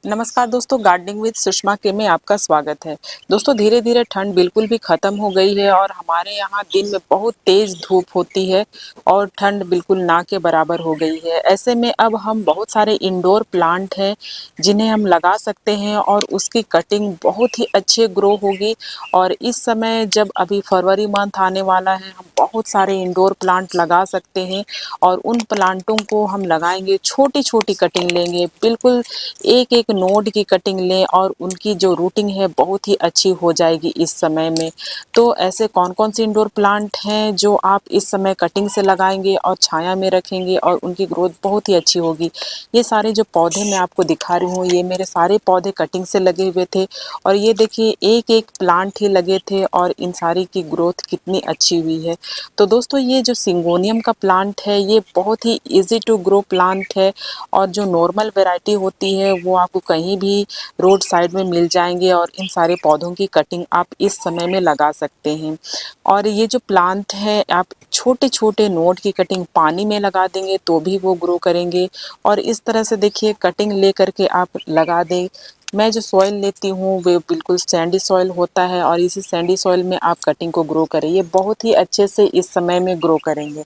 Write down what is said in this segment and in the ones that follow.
नमस्कार दोस्तों, gardening with Sushma के में आपका स्वागत है। दोस्तों, धीरे धीरे ठंड बिल्कुल भी खत्म हो गई है और हमारे यहाँ दिन में बहुत तेज धूप होती है और ठंड बिल्कुल ना के बराबर हो गई है। ऐसे में अब हम बहुत सारे इंडोर प्लांट हैं जिन्हें हम लगा सकते हैं और उसकी कटिंग बहुत ही अच्छे ग्रो होगी। और इस समय जब अभी फरवरी मंथ आने वाला है, हम बहुत सारे इंडोर प्लांट लगा सकते हैं और उन प्लांटों को हम लगाएंगे, छोटी छोटी कटिंग लेंगे, बिल्कुल एक एक नोड की कटिंग लें और उनकी जो रूटिंग है बहुत ही अच्छी हो जाएगी इस समय में। तो ऐसे कौन कौन से इंडोर प्लांट हैं जो आप इस समय कटिंग से लगाएंगे और छाया में रखेंगे और उनकी ग्रोथ बहुत ही अच्छी होगी। ये सारे जो पौधे मैं आपको दिखा रही हूँ, ये मेरे सारे पौधे कटिंग से लगे हुए थे और ये देखिए एक एक प्लांट ही लगे थे और इन सारी की ग्रोथ कितनी अच्छी हुई है। तो दोस्तों, ये जो सिंगोनियम का प्लांट है ये बहुत ही इजी टू ग्रो प्लांट है और जो नॉर्मल वैरायटी होती है वो आपको कहीं भी रोड साइड में मिल जाएंगे और इन सारे पौधों की कटिंग आप इस समय में लगा सकते हैं। और ये जो प्लांट है, आप छोटे छोटे नोड की कटिंग पानी में लगा देंगे तो भी वो ग्रो करेंगे। और इस तरह से देखिए कटिंग ले करके आप लगा दें। मैं जो सॉइल लेती हूँ वो बिल्कुल सैंडी सॉइल होता है और इसी सैंडी सॉइल में आप कटिंग को ग्रो करें, ये बहुत ही अच्छे से इस समय में ग्रो करेंगे।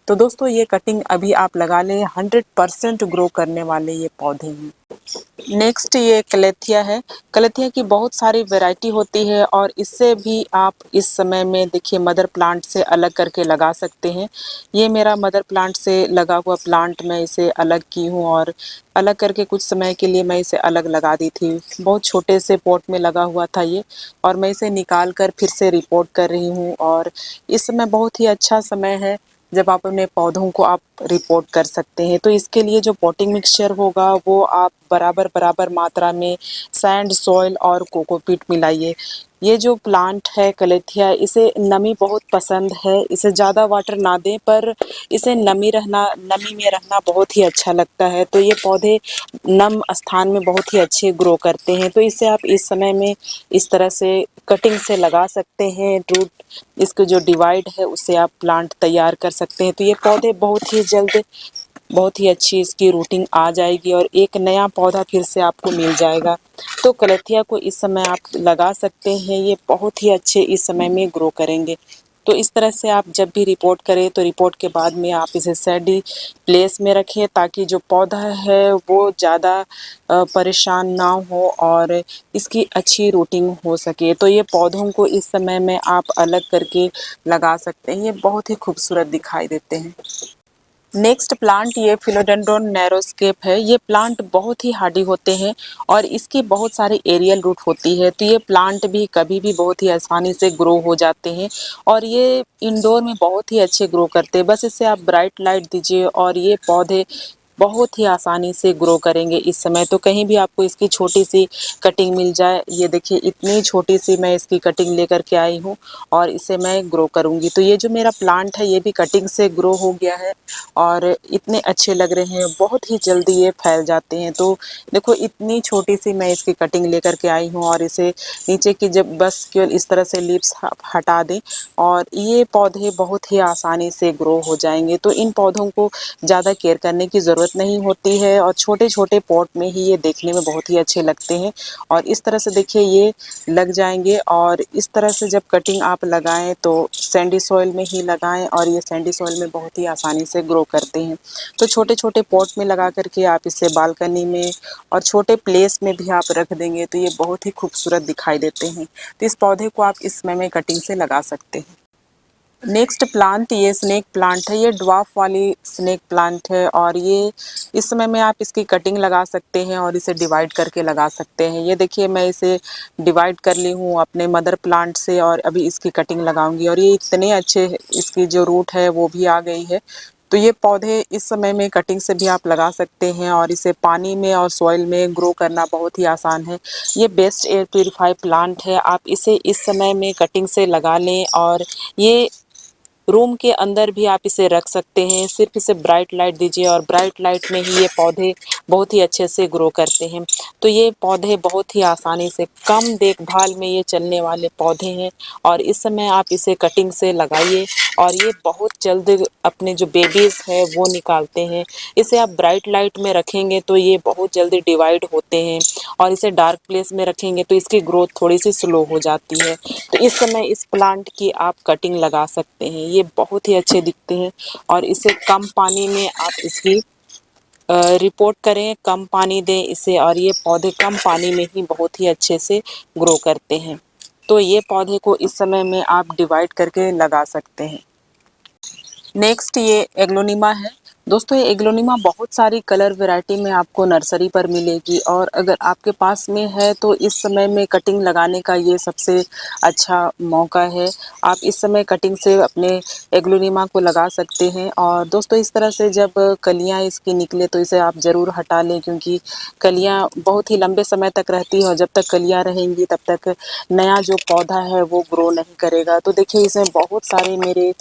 तो दोस्तों, ये कटिंग अभी आप लगा लें, 100% ग्रो करने वाले ये पौधे हैं। नेक्स्ट ये कलेथिया है। कलेथिया की बहुत सारी वैरायटी होती है और इससे भी आप इस समय में देखिए मदर प्लांट से अलग करके लगा सकते हैं। ये मेरा मदर प्लांट से लगा हुआ प्लांट, मैं इसे अलग की हूँ और अलग करके कुछ समय के लिए मैं इसे अलग लगा दी थी। बहुत छोटे से पॉट में लगा हुआ था ये और मैं इसे निकाल कर फिर से रिपोर्ट कर रही हूँ। और इस समय बहुत ही अच्छा समय है जब आप अपने पौधों को आप रिपोर्ट कर सकते हैं। तो इसके लिए जो पॉटिंग मिक्सचर होगा वो आप बराबर बराबर मात्रा में सैंड, सॉइल और कोकोपीट मिलाइए। ये जो प्लांट है कलेथिया, इसे नमी बहुत पसंद है, इसे ज़्यादा वाटर ना दें पर इसे नमी में रहना बहुत ही अच्छा लगता है। तो ये पौधे नम स्थान में बहुत ही अच्छे ग्रो करते हैं। तो इसे आप इस समय में इस तरह से कटिंग से लगा सकते हैं। रूट इसके जो डिवाइड है उससे आप प्लांट तैयार कर सकते हैं। तो ये पौधे बहुत ही जल्द बहुत ही अच्छी इसकी रूटिंग आ जाएगी और एक नया पौधा फिर से आपको मिल जाएगा। तो कलेथिया को इस समय आप लगा सकते हैं, ये बहुत ही अच्छे इस समय में ग्रो करेंगे। तो इस तरह से आप जब भी रिपोर्ट करें तो रिपोर्ट के बाद में आप इसे सैडी प्लेस में रखें ताकि जो पौधा है वो ज़्यादा परेशान ना हो और इसकी अच्छी रूटिंग हो सके। तो ये पौधों को इस समय में आप अलग करके लगा सकते हैं, ये बहुत ही खूबसूरत दिखाई देते हैं। नेक्स्ट प्लांट ये फिलोडेंड्रोन नैरोस्केप है। ये प्लांट बहुत ही हार्डी होते हैं और इसकी बहुत सारी एरियल रूट होती है। तो ये प्लांट भी कभी भी बहुत ही आसानी से ग्रो हो जाते हैं और ये इंडोर में बहुत ही अच्छे ग्रो करते हैं। बस इसे आप ब्राइट लाइट दीजिए और ये पौधे बहुत ही आसानी से ग्रो करेंगे इस समय। तो कहीं भी आपको इसकी छोटी सी कटिंग मिल जाए, ये देखिए इतनी छोटी सी मैं इसकी कटिंग लेकर के आई हूँ और इसे मैं ग्रो करूँगी। तो ये जो मेरा प्लांट है ये भी कटिंग से ग्रो हो गया है और इतने अच्छे लग रहे हैं, बहुत ही जल्दी ये फैल जाते हैं। तो देखो इतनी छोटी सी मैं इसकी कटिंग लेकर के आई हूँ और इसे नीचे की जब बस केवल इस तरह से लीव्स हटा दें और ये पौधे बहुत ही आसानी से ग्रो हो जाएंगे। तो इन पौधों को ज़्यादा केयर करने की ज़रूरत नहीं होती है और छोटे छोटे पॉट में ही ये देखने में बहुत ही अच्छे लगते हैं। और इस तरह से देखिए ये लग जाएंगे और इस तरह से जब कटिंग आप लगाएं तो सैंडी सॉइल में ही लगाएं और ये सैंडी सॉइल में बहुत ही आसानी से ग्रो करते हैं। तो छोटे छोटे पॉट में लगा करके आप इसे बालकनी में और छोटे प्लेस में भी आप रख देंगे तो ये बहुत ही खूबसूरत दिखाई देते हैं। तो इस पौधे को आप इस समय में कटिंग से लगा सकते हैं। नेक्स्ट प्लांट ये स्नेक प्लांट है। ये ड्वार्फ वाली स्नेक प्लांट है और ये इस समय में आप इसकी कटिंग लगा सकते हैं और इसे डिवाइड करके लगा सकते हैं। ये देखिए मैं इसे डिवाइड कर ली हूँ अपने मदर प्लांट से और अभी इसकी कटिंग लगाऊंगी और ये इतने अच्छे इसकी जो रूट है वो भी आ गई है। तो ये पौधे इस समय में कटिंग से भी आप लगा सकते हैं और इसे पानी में और सॉइल में ग्रो करना बहुत ही आसान है। ये बेस्ट एयर प्यूरीफाई प्लांट है, आप इसे इस समय में कटिंग से लगा लें और ये रूम के अंदर भी आप इसे रख सकते हैं, सिर्फ इसे ब्राइट लाइट दीजिए और ब्राइट लाइट में ही ये पौधे बहुत ही अच्छे से ग्रो करते हैं। तो ये पौधे बहुत ही आसानी से कम देखभाल में ये चलने वाले पौधे हैं और इस समय आप इसे कटिंग से लगाइए और ये बहुत जल्द अपने जो बेबीज है वो निकालते हैं। इसे आप ब्राइट लाइट में रखेंगे तो ये बहुत जल्दी डिवाइड होते हैं और इसे डार्क प्लेस में रखेंगे तो इसकी ग्रोथ थोड़ी सी स्लो हो जाती है। तो इस समय इस प्लांट की आप कटिंग लगा सकते हैं, ये बहुत ही अच्छे दिखते हैं और इसे कम पानी में आप इसकी रिपोर्ट करें, कम पानी दें इसे और ये पौधे कम पानी में ही बहुत ही अच्छे से ग्रो करते हैं। तो ये पौधे को इस समय में आप डिवाइड करके लगा सकते हैं। नेक्स्ट ये एग्लोनिमा है। दोस्तों ये एग्लोनिमा बहुत सारी कलर वैरायटी में आपको नर्सरी पर मिलेगी और अगर आपके पास में है तो इस समय में कटिंग लगाने का ये सबसे अच्छा मौका है। आप इस समय कटिंग से अपने एग्लोनिमा को लगा सकते हैं और दोस्तों इस तरह से जब कलियां इसकी निकले तो इसे आप ज़रूर हटा लें, क्योंकि कलियां बहुत ही लंबे समय तक रहती है और जब तक कलियां रहेंगी तब तक नया जो पौधा है वो ग्रो नहीं करेगा। तो देखिए इसमें बहुत सारे मेरे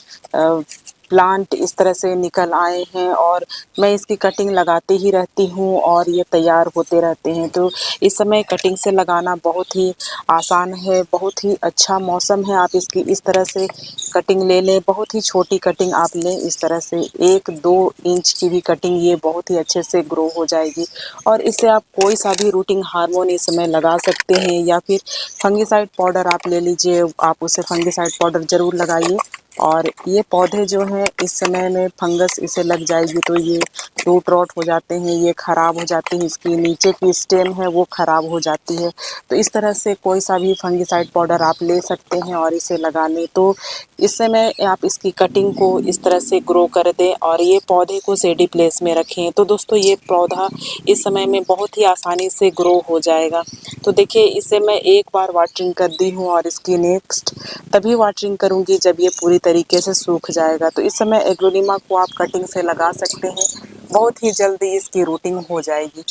प्लांट इस तरह से निकल आए हैं और मैं इसकी कटिंग लगाती ही रहती हूँ और ये तैयार होते रहते हैं। तो इस समय कटिंग से लगाना बहुत ही आसान है, बहुत ही अच्छा मौसम है। आप इसकी इस तरह से कटिंग ले लें, बहुत ही छोटी कटिंग आप लें, इस तरह से 1-2 इंच की भी कटिंग ये बहुत ही अच्छे से ग्रो हो जाएगी और इससे आप कोई सा भी रूटिंग हार्मोन इस समय लगा सकते हैं या फिर फंगिसाइड पाउडर आप ले लीजिए, आप उसे फंगिसाइड पाउडर ज़रूर लगाइए। और ये पौधे जो हैं इस समय में फंगस इसे लग जाएगी तो ये रूट रॉट हो जाते हैं, ये ख़राब हो जाती है, इसकी नीचे की स्टेम है वो ख़राब हो जाती है। तो इस तरह से कोई सा भी फंगिसाइड पाउडर आप ले सकते हैं और इसे लगा लें। तो इस समय आप इसकी कटिंग को इस तरह से ग्रो कर दें और ये पौधे को शेडी प्लेस में रखें। तो दोस्तों ये पौधा इस समय में बहुत ही आसानी से ग्रो हो जाएगा। तो देखिए इसे मैं एक बार वाटरिंग कर दी हूँ और इसकी नेक्स्ट तभी वाटरिंग करूँगी जब ये पूरी तरीके से सूख जाएगा। तो इस समय एग्लोनिमा को आप कटिंग से लगा सकते हैं, बहुत ही जल्दी इसकी रूटिंग हो जाएगी।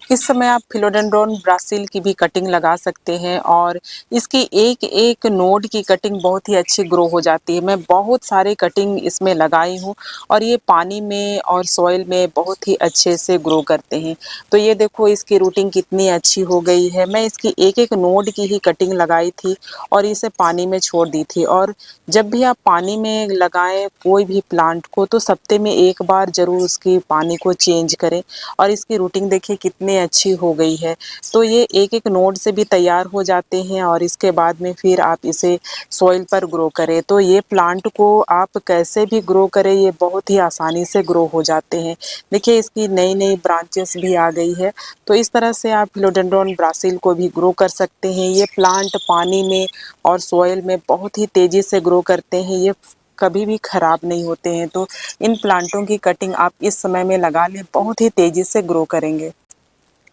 इस समय आप फिलोडेंड्रोन ब्राज़ील की भी कटिंग लगा सकते हैं और इसकी एक एक नोड की कटिंग बहुत ही अच्छी ग्रो हो जाती है। मैं बहुत सारे कटिंग इसमें लगाई हूँ और ये पानी में और सॉइल में बहुत ही अच्छे से ग्रो करते हैं। तो ये देखो इसकी रूटिंग कितनी अच्छी हो गई है। मैं इसकी एक एक नोड की ही कटिंग लगाई थी और इसे पानी में छोड़ दी थी। और जब भी आप पानी में लगाएं कोई भी प्लांट को तो हफ्ते में एक बार ज़रूर उसकी पानी को चेंज करें और इसकी रूटिंग देखिए कितनी अच्छी हो गई है। तो ये एक एक नोड से भी तैयार हो जाते हैं और इसके बाद में फिर आप इसे सॉइल पर ग्रो करें। तो ये प्लांट को आप कैसे भी ग्रो करें ये बहुत ही आसानी से ग्रो हो जाते हैं। देखिए इसकी नई नई ब्रांचेस भी आ गई है। तो इस तरह से आप फिलोडेंड्रोन ब्राज़ील को भी ग्रो कर सकते हैं। ये प्लांट पानी में और सॉइल में बहुत ही तेज़ी से ग्रो करते हैं, ये कभी भी ख़राब नहीं होते हैं। तो इन प्लांटों की कटिंग आप इस समय में लगा लें, बहुत ही तेज़ी से ग्रो करेंगे।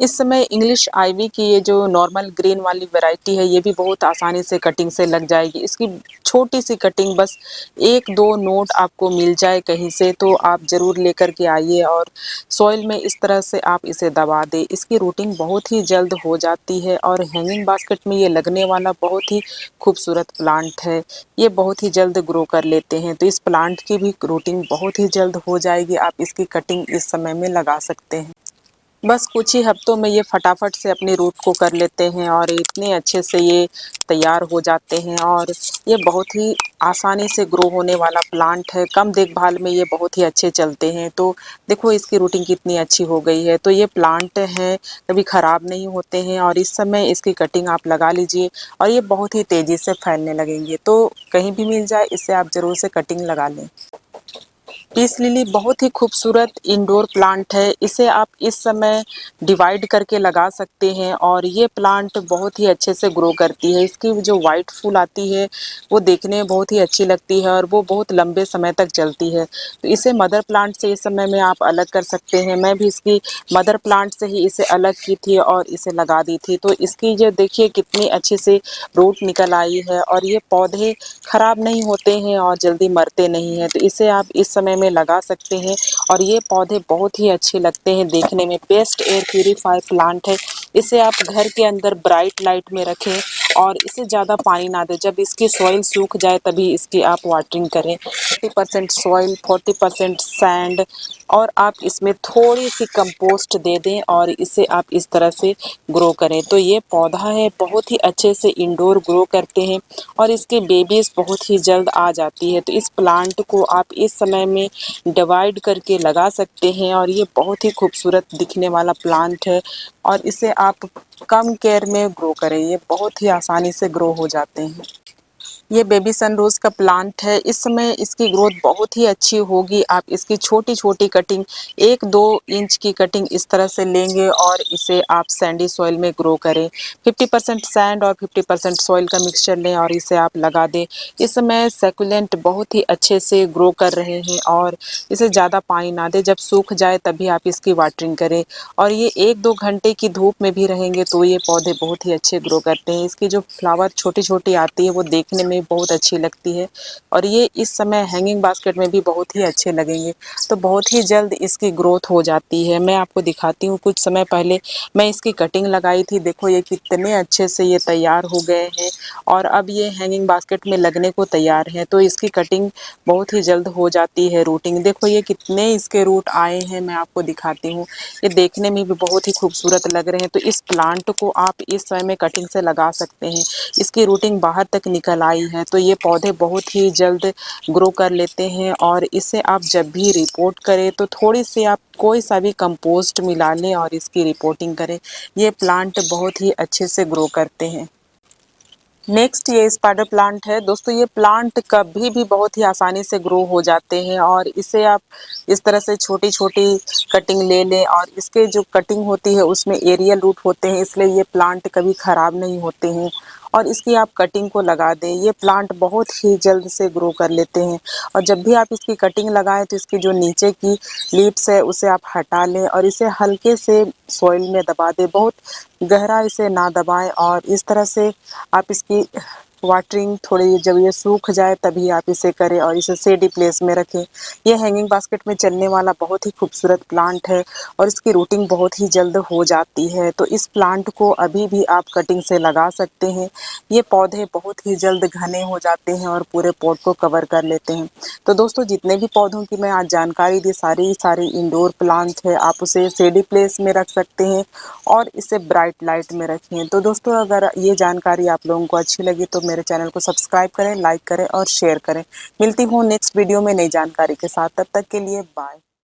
इस समय इंग्लिश आइवी की ये जो नॉर्मल ग्रीन वाली वैरायटी है ये भी बहुत आसानी से कटिंग से लग जाएगी। इसकी छोटी सी कटिंग बस 1-2 नोट आपको मिल जाए कहीं से तो आप ज़रूर लेकर के आइए और सॉइल में इस तरह से आप इसे दबा दें। इसकी रूटिंग बहुत ही जल्द हो जाती है और हैंगिंग बास्केट में ये लगने वाला बहुत ही खूबसूरत प्लांट है। ये बहुत ही जल्द ग्रो कर लेते हैं। तो इस प्लांट की भी रूटिंग बहुत ही जल्द हो जाएगी। आप इसकी कटिंग इस समय में लगा सकते हैं। बस कुछ ही हफ्तों में ये फटाफट से अपनी रूट को कर लेते हैं और इतने अच्छे से ये तैयार हो जाते हैं और ये बहुत ही आसानी से ग्रो होने वाला प्लांट है। कम देखभाल में ये बहुत ही अच्छे चलते हैं। तो देखो इसकी रूटिंग कितनी अच्छी हो गई है। तो ये प्लांट हैं कभी ख़राब नहीं होते हैं और इस समय इसकी कटिंग आप लगा लीजिए और ये बहुत ही तेज़ी से फैलने लगेंगे। तो कहीं भी मिल जाए इससे आप ज़रूर से कटिंग लगा लें। पीस लिली बहुत ही खूबसूरत इंडोर प्लांट है। इसे आप इस समय डिवाइड करके लगा सकते हैं और ये प्लांट बहुत ही अच्छे से ग्रो करती है। इसकी जो वाइट फूल आती है वो देखने में बहुत ही अच्छी लगती है और वो बहुत लंबे समय तक चलती है। तो इसे मदर प्लांट से इस समय में आप अलग कर सकते हैं। मैं भी इसकी मदर प्लांट से ही इसे अलग की थी और इसे लगा दी थी। तो इसकी जो देखिए कितनी अच्छी से रूट निकल आई है और ये पौधे खराब नहीं होते हैं और जल्दी मरते नहीं हैं। तो इसे आप इस समय में लगा सकते हैं और ये पौधे बहुत ही अच्छे लगते हैं देखने में। बेस्ट एयर प्यूरीफायर प्लांट है। इसे आप घर के अंदर ब्राइट लाइट में रखें और इसे ज़्यादा पानी ना दें। जब इसकी सॉइल सूख जाए तभी इसकी आप वाटरिंग करें। 40% सॉइल, 40% सैंड और आप इसमें थोड़ी सी कंपोस्ट दे दें और इसे आप इस तरह से ग्रो करें। तो ये पौधा है बहुत ही अच्छे से इंडोर ग्रो करते हैं और इसके बेबीज बहुत ही जल्द आ जाती है। तो इस प्लांट को आप इस समय में डिवाइड करके लगा सकते हैं और ये बहुत ही खूबसूरत दिखने वाला प्लांट है और इसे आप कम केयर में ग्रो करें। ये बहुत ही आसानी से ग्रो हो जाते हैं। ये बेबी सनरोज का प्लांट है। इस समय इसकी ग्रोथ बहुत ही अच्छी होगी। आप इसकी छोटी छोटी कटिंग 1-2 इंच की कटिंग इस तरह से लेंगे और इसे आप सैंडी सॉइल में ग्रो करें। 50% सैंड और 50% सॉइल का मिक्सचर लें और इसे आप लगा दें। इस समय सैकुलेंट बहुत ही अच्छे से ग्रो कर रहे हैं और इसे ज़्यादा पानी ना दें। जब सूख जाए तभी आप इसकी वाटरिंग करें और ये 1-2 घंटे की धूप में भी रहेंगे तो ये पौधे बहुत ही अच्छे ग्रो करते हैं। इसकी जो फ्लावर छोटी छोटी आती है वो देखने में बहुत अच्छी लगती है और ये इस समय हैंगिंग बास्केट में भी बहुत ही अच्छे लगेंगे। तो बहुत ही जल्द इसकी ग्रोथ हो जाती है। मैं आपको दिखाती हूँ, कुछ समय पहले मैं इसकी कटिंग लगाई थी। देखो ये कितने अच्छे से ये तैयार हो गए हैं और अब ये हैंगिंग बास्केट में लगने को तैयार हैं। तो इसकी कटिंग बहुत ही जल्द हो जाती है। रूटिंग देखो ये कितने इसके रूट आए हैं, मैं आपको दिखाती हूँ। ये देखने में भी बहुत ही खूबसूरत लग रहे हैं। तो इस प्लांट को आप इस समय में कटिंग से लगा सकते हैं। इसकी रूटिंग बाहर तक निकल आई है तो ये पौधे बहुत ही जल्द ग्रो कर लेते हैं और इसे आप जब भी रिपोर्ट करें तो थोड़ी सी आप कोई सा भी कंपोस्ट मिला लें और इसकी रिपोर्टिंग करें। ये प्लांट बहुत ही अच्छे से ग्रो करते हैं। नेक्स्ट ये स्पाइडर प्लांट है। दोस्तों ये प्लांट कभी भी बहुत ही आसानी से ग्रो हो जाते हैं और इसे आप इस तरह से छोटी छोटी कटिंग ले लें और इसके जो कटिंग होती है उसमें एरियल रूट होते हैं, इसलिए ये प्लांट कभी ख़राब नहीं होते हैं और इसकी आप कटिंग को लगा दें। ये प्लांट बहुत ही जल्द से ग्रो कर लेते हैं और जब भी आप इसकी कटिंग लगाएं तो इसकी जो नीचे की लीव्स है उसे आप हटा लें और इसे हल्के से सॉइल में दबा दें। बहुत गहरा इसे ना दबाएं और इस तरह से आप इसकी वाटरिंग थोड़ी जब ये सूख जाए तभी आप इसे करें और इसे शेडी प्लेस में रखें। ये हैंगिंग बास्केट में चलने वाला बहुत ही खूबसूरत प्लांट है और इसकी रूटिंग बहुत ही जल्द हो जाती है। तो इस प्लांट को अभी भी आप कटिंग से लगा सकते हैं। ये पौधे बहुत ही जल्द घने हो जाते हैं और पूरे पॉट को कवर कर लेते हैं। तो दोस्तों जितने भी पौधों की मैं आज जानकारी दी सारी इंडोर प्लांट है, आप उसे शेडी प्लेस में रख सकते हैं और इसे ब्राइट लाइट में रखें। तो दोस्तों अगर ये जानकारी आप लोगों को अच्छी लगी तो मेरे चैनल को सब्सक्राइब करें, लाइक करें और शेयर करें। मिलती हूँ नेक्स्ट वीडियो में नई जानकारी के साथ। तब तक के लिए बाय।